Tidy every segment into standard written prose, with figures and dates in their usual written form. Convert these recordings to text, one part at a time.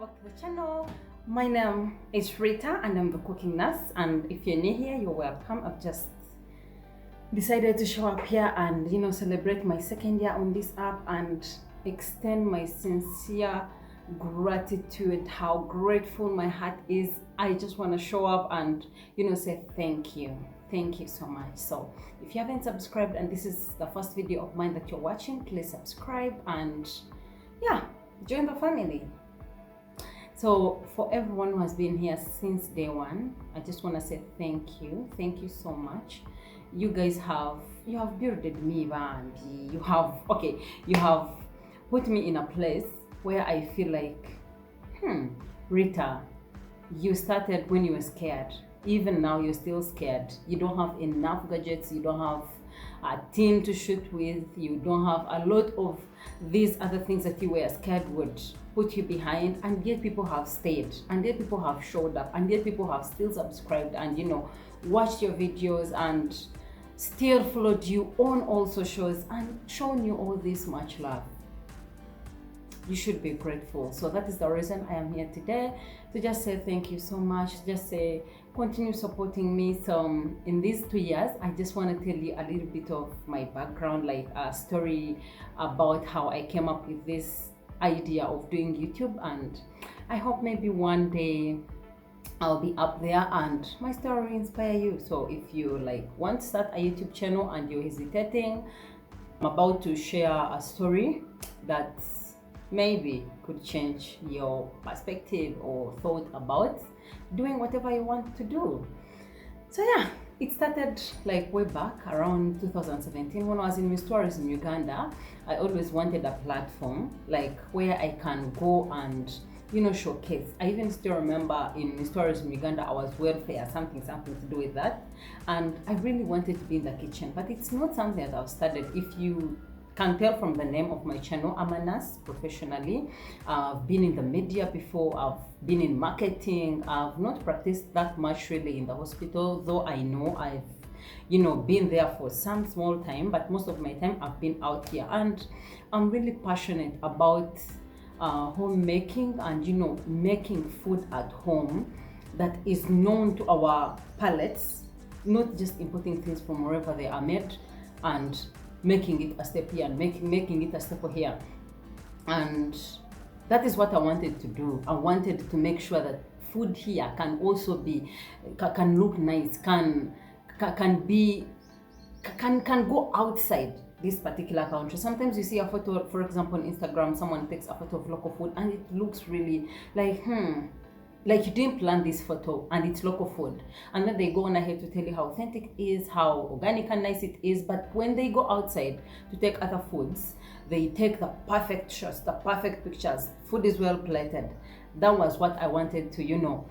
back to the channel. My name is Rita and I'm the cooking nurse, and if you're new here, you're welcome. I've just decided to show up here and celebrate my second year on this app and extend my sincere gratitude, how grateful my heart is. I just want to show up and say thank you so much. So if you haven't subscribed and this is the first video of mine that you're watching, please subscribe and join the family. So for everyone who has been here since day one, I just want to say thank you so much. You guys you have builded me, and you have put me in a place where I feel like, Rita, you started when you were scared. Even now you're still scared. You don't have enough gadgets, you don't have a team to shoot with, you don't have a lot of these other things that you were scared would put you behind, and yet people have stayed, and yet people have showed up, and yet people have still subscribed and watched your videos and still followed you on all socials and shown you all this much love. You should be grateful. So that is the reason I am here today, to just say thank you so much. Just say continue supporting me. So in these 2 years, I just want to tell you a little bit of my background, like a story about how I came up with this idea of doing YouTube, and I hope maybe one day I'll be up there and my story will inspire you. So if you want to start a YouTube channel and you're hesitating, I'm about to share a story that maybe could change your perspective or thought about doing whatever you want to do. So it started way back around 2017 when I was in Miss Tourism Uganda. I always wanted a platform where I can go and showcase. I even still remember in Miss Tourism Uganda I was welfare, something to do with that, and I really wanted to be in the kitchen, but it's not something that I've studied. If you can tell from the name of my channel, I'm a nurse professionally. I've been in the media before, I've been in marketing. I've not practiced that much really in the hospital, though I know I've been there for some small time, but most of my time I've been out here, and I'm really passionate about homemaking and making food at home that is known to our palates, not just importing things from wherever they are made and making it a step here and making it a step here. And that is what I wanted to do. I wanted to make sure that food here can also can look nice, can go outside this particular country. Sometimes you see a photo, for example, on Instagram, someone takes a photo of local food and it looks really like you didn't plan this photo and it's local food, and then they go on ahead to tell you how authentic it is, how organic and nice it is. But when they go outside to take other foods, they take the perfect shots, the perfect pictures, food is well plated. That was what I wanted to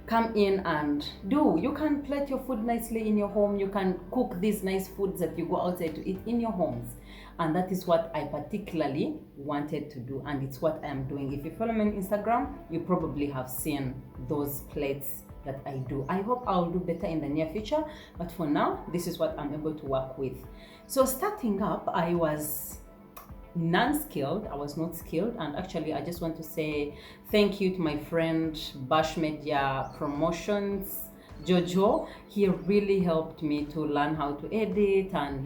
come in and do. You can plate your food nicely in your home. You can cook these nice foods that you go outside to eat in your homes. And that is what I particularly wanted to do, and it's what I am doing. If you follow me on Instagram, you probably have seen those plates that I do. I hope I'll do better in the near future, but for now, this is what I'm able to work with. So starting up, I was non-skilled. I was not skilled, and actually I just want to say thank you to my friend Bash Media Promotions, Jojo. He really helped me to learn how to edit, and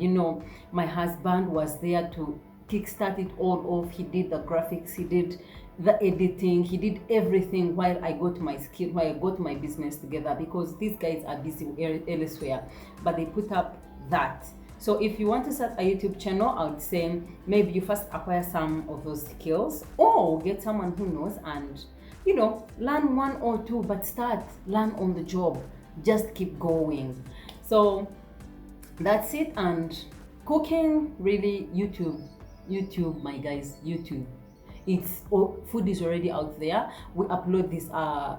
my husband was there to kickstart it all off. He did the graphics, he did the editing, he did everything while I got my business together, because these guys are busy elsewhere, but they put up that. So if you want to start a YouTube channel, I would say maybe you first acquire some of those skills, or get someone who knows and learn one or two, but learn on the job. Just keep going. So that's it. And cooking, really, YouTube, my guys, YouTube. Food is already out there. We upload these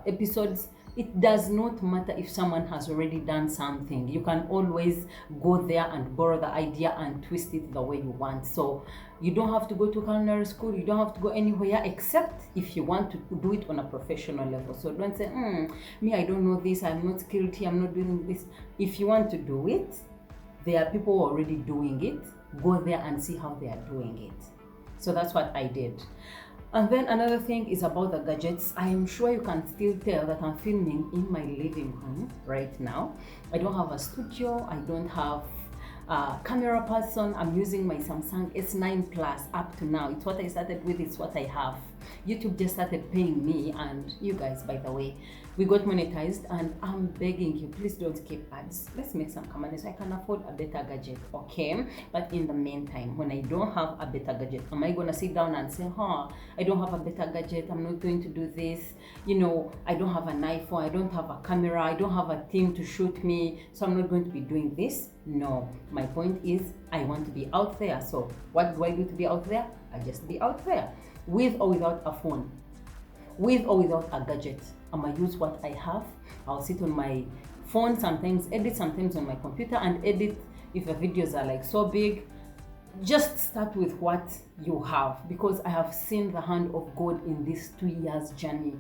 episodes. It does not matter if someone has already done something. You can always go there and borrow the idea and twist it the way you want. So you don't have to go to culinary school. You don't have to go anywhere, except if you want to do it on a professional level. So don't say, me, I don't know this. I'm not skilled here. I'm not doing this. If you want to do it, there are people already doing it. Go there and see how they are doing it. So that's what I did. And then another thing is about the gadgets. I am sure you can still tell that I'm filming in my living room right now. I don't have a studio. I don't have a camera person. I'm using my Samsung S9 Plus up to now. It's what I started with. It's what I have. YouTube just started paying me, and you guys, by the way, we got monetized, and I'm begging you, please don't skip ads. Let's make some money so I can afford a better gadget, okay? But in the meantime, when I don't have a better gadget, am I gonna sit down and say, I don't have a better gadget, I'm not going to do this, you know, I don't have an iPhone, I don't have a camera, I don't have a team to shoot me, so I'm not going to be doing this? No, my point is I want to be out there. So what do I do to be out there? I just be out there, with or without a phone, with or without a gadget. I'm gonna use what I have. I'll sit on my phone sometimes, edit sometimes on my computer, and edit if the videos are like so big. Just start with what you have, because I have seen the hand of God in this 2 years journey.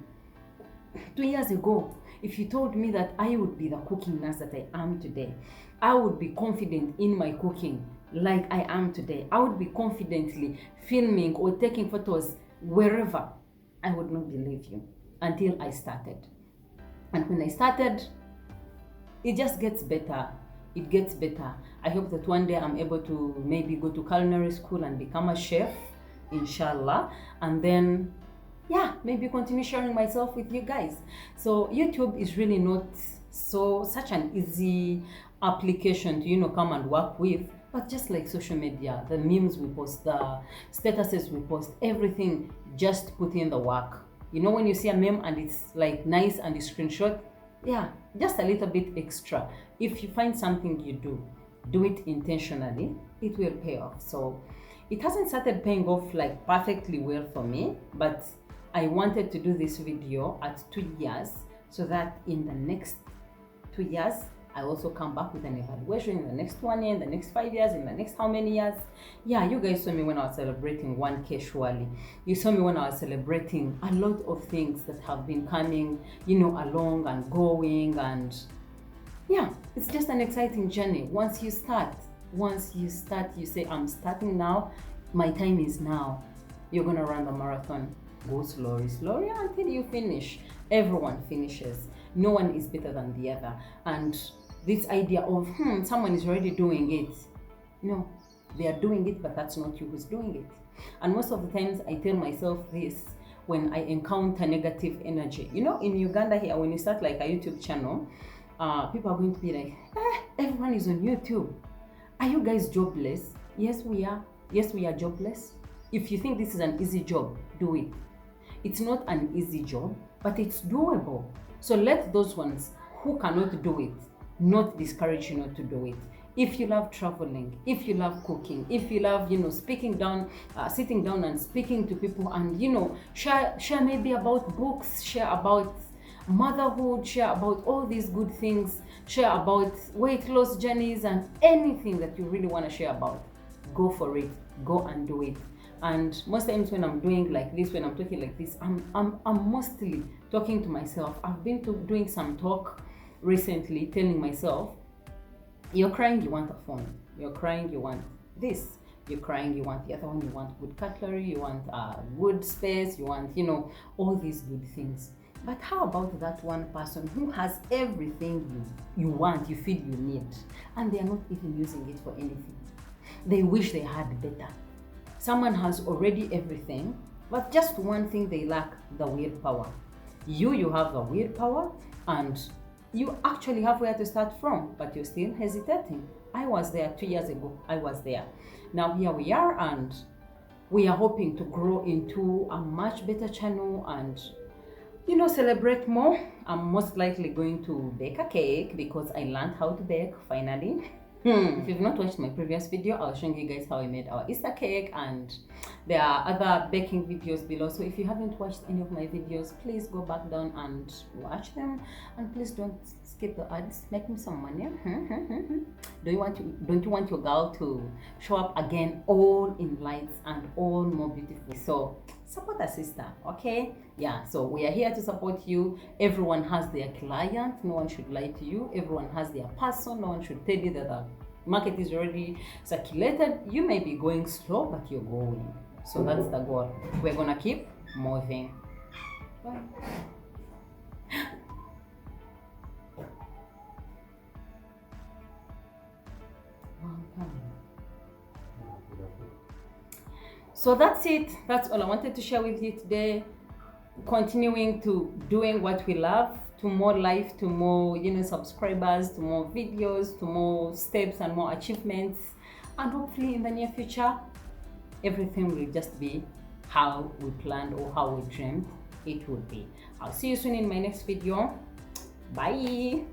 2 years ago, if you told me that I would be the cooking nurse that I am today, I would be confident in my cooking like I am today, I would be confidently filming or taking photos wherever, I would not believe you until I started. And when I started, it just gets better. It gets better. I hope that one day I'm able to maybe go to culinary school and become a chef, inshallah, and then maybe continue sharing myself with you guys. So YouTube is really not such an easy application to come and work with, but just like social media, the memes we post, the statuses we post, everything, just put in the work. When you see a meme and it's like nice and you screenshot, just a little bit extra. If you find something you do it intentionally, it will pay off. So it hasn't started paying off like perfectly well for me, but I wanted to do this video at 2 years so that in the next 2 years, I also come back with an evaluation in the next 1 year, in the next 5 years, in the next how many years. You guys saw me when I was celebrating 1K surely. You saw me when I was celebrating a lot of things that have been coming, along and going, and it's just an exciting journey. Once you start, you say, I'm starting now, my time is now. You're gonna run the marathon. Go slowly until you finish. Everyone finishes. No one is better than the other. And this idea of someone is already doing it, no, they are doing it, but that's not you who's doing it. And most of the times I tell myself this when I encounter negative energy. In Uganda here, when you start like a YouTube channel, people are going to be like, everyone is on YouTube. Are you guys jobless? Yes, we are. Yes, we are jobless. If you think this is an easy job, do it. It's not an easy job, but it's doable. So let those ones who cannot do it not discourage you not to do it. If you love traveling, if you love cooking, if you love, sitting down and speaking to people, and, share maybe about books, share about motherhood, share about all these good things, share about weight loss journeys, and anything that you really want to share about, go for it. Go and do it. And most times when I'm doing like this, when I'm talking like this, I'm mostly talking to myself. I've been doing some talk recently, telling myself, you're crying, you want a phone. You're crying, you want this. You're crying, you want the other one. You want good cutlery, you want a good space, you want, all these good things. But how about that one person who has everything you want, you feel you need, and they are not even using it for anything? They wish they had better. Someone has already everything, but just one thing they lack, the willpower. You have the willpower, and you actually have where to start from, but you're still hesitating. I was there 2 years ago. I was there. Now here we are, and we are hoping to grow into a much better channel and, celebrate more. I'm most likely going to bake a cake because I learned how to bake finally. If you've not watched my previous video, I'll show you guys how I made our Easter cake, and there are other baking videos below. So if you haven't watched any of my videos, please go back down and watch them, and please don't skip the ads. Make me some money. Don't you want your girl to show up again, all in lights and all more beautiful? So support a sister, okay? So we are here to support you. Everyone has their client. No one should lie to you. Everyone has their person. No one should tell you that the market is already circulated. You may be going slow, but you're going. So that's the goal. We're gonna keep moving. Bye. So that's it. That's all I wanted to share with you today. Continuing to doing what we love, to more life, to more subscribers, to more videos, to more steps and more achievements, and hopefully in the near future everything will just be how we planned or how we dreamed it would be. I'll see you soon in my next video. Bye.